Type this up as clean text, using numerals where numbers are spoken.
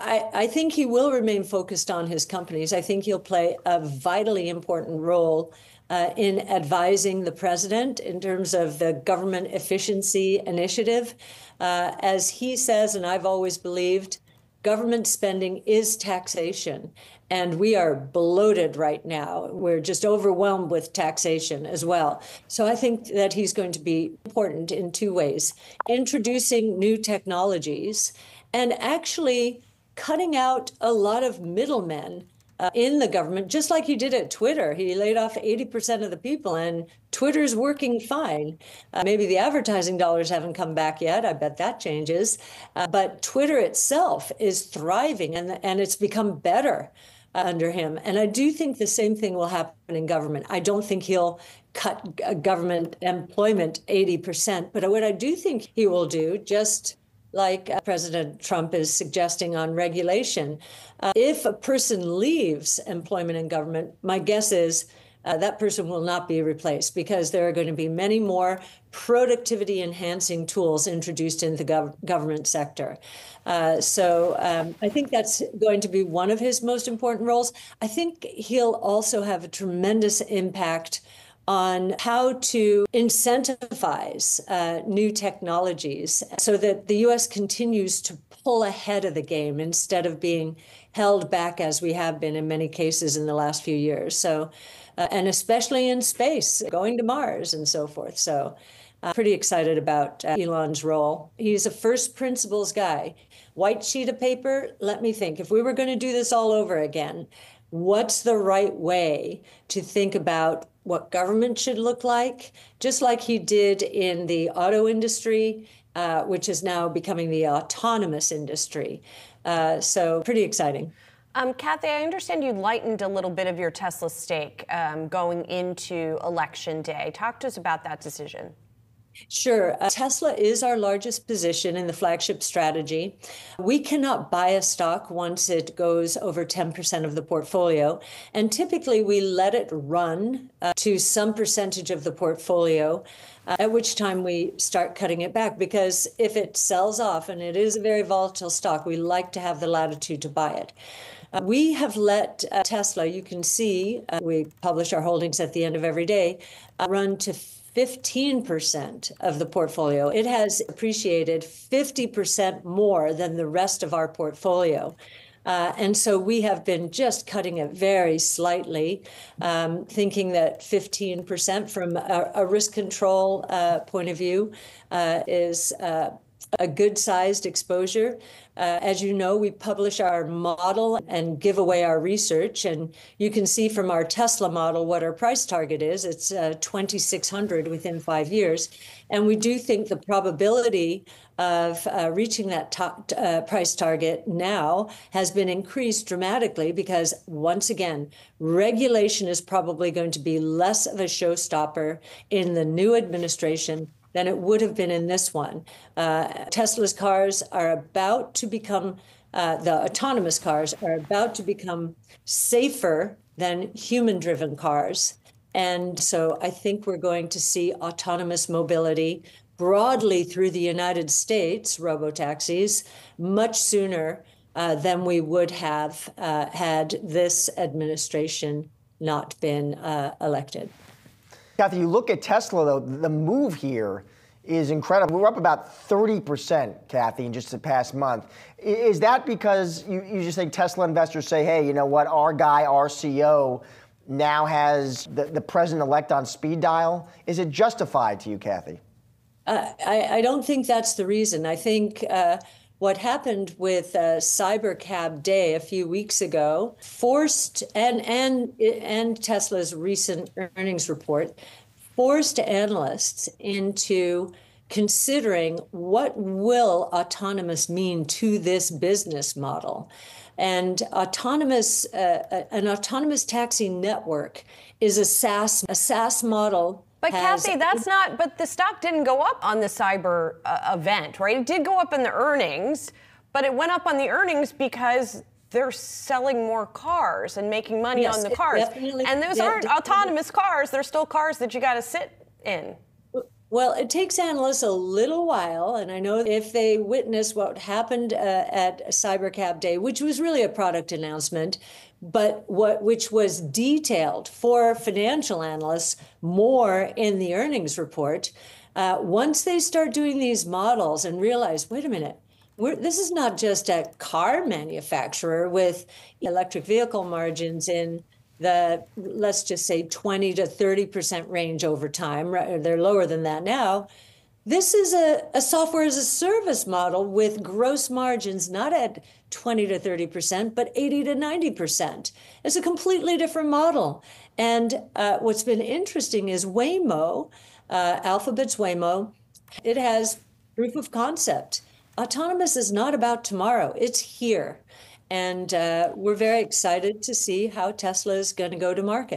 I think he will remain focused on his companies. I think he'll play a vitally important role in advising the president in terms of the government efficiency initiative. As he says, and I've always believed, government spending is taxation. And we are bloated right now. We're just overwhelmed with taxation as well. So I think that he's going to be important in two ways: introducing new technologies and actually cutting out a lot of middlemen in the government, just like he did at Twitter. He laid off 80% of the people, and Twitter's working fine. Maybe the advertising dollars haven't come back yet. I bet that changes. But Twitter itself is thriving, and it's become better under him. And I do think the same thing will happen in government. I don't think he'll cut government employment 80%. But what I do think he will do, just like President Trump is suggesting on regulation, if a person leaves employment in government, my guess is that person will not be replaced, because there are going to be many more productivity enhancing tools introduced in the government sector. So I think that's going to be one of his most important roles. I think he'll also have a tremendous impact on how to incentivize new technologies so that the U.S. continues to pull ahead of the game instead of being held back as we have been in many cases in the last few years. So, and especially in space, going to Mars and so forth. So pretty excited about Elon's role. He's a first principles guy. White sheet of paper, let me think. If we were going to do this all over again, what's the right way to think about what government should look like, just like he did in the auto industry, which is now becoming the autonomous industry. So pretty exciting. Cathie, I understand you lightened a little bit of your Tesla stake going into Election Day. Talk to us about that decision. Sure. Tesla is our largest position in the flagship strategy. We cannot buy a stock once it goes over 10% of the portfolio. And typically we let it run to some percentage of the portfolio, at which time we start cutting it back. Because if it sells off, and it is a very volatile stock, we like to have the latitude to buy it. We have let Tesla, you can see, we publish our holdings at the end of every day, run to 15% of the portfolio. It has appreciated 50% more than the rest of our portfolio. And so we have been just cutting it very slightly, thinking that 15% from a risk control point of view is a good-sized exposure. As you know, we publish our model and give away our research, and you can see from our Tesla model what our price target is. It's 2,600 within 5 years, and we do think the probability of reaching that price target now has been increased dramatically because, once again, regulation is probably going to be less of a showstopper in the new administration than it would have been in this one. Tesla's cars are about to become, the autonomous cars are about to become safer than human-driven cars. And so I think we're going to see autonomous mobility broadly through the United States, robotaxis, much sooner than we would have had this administration not been elected. Cathie, you look at Tesla, though, the move here is incredible. We're up about 30%, Cathie, in just the past month. Is that because you just think Tesla investors say, hey, you know what, our guy, our CEO, now has the president-elect on speed dial? Is it justified to you, Cathie? I don't think that's the reason. I think what happened with Cybercab Day a few weeks ago forced, and Tesla's recent earnings report, forced analysts into considering what will autonomous mean to this business model. And an autonomous taxi network is a SaaS model. But Cathie, but the stock didn't go up on the cyber event, right? It did go up in the earnings, but it went up on the earnings because they're selling more cars and making money on the cars. And those aren't autonomous cars. They're still cars that you got to sit in. Well, it takes analysts a little while, and I know if they witness what happened at CyberCab Day, which was really a product announcement, but which was detailed for financial analysts more in the earnings report. Once they start doing these models and realize, wait a minute, this is not just a car manufacturer with electric vehicle margins in the, let's just say, 20 to 30% range over time. They're lower than that now. This is a software as a service model with gross margins not at 20 to 30%, but 80 to 90%. It's a completely different model. And what's been interesting is Waymo, Alphabet's Waymo, it has proof of concept. Autonomous is not about tomorrow, it's here. And we're very excited to see how Tesla is going to go to market.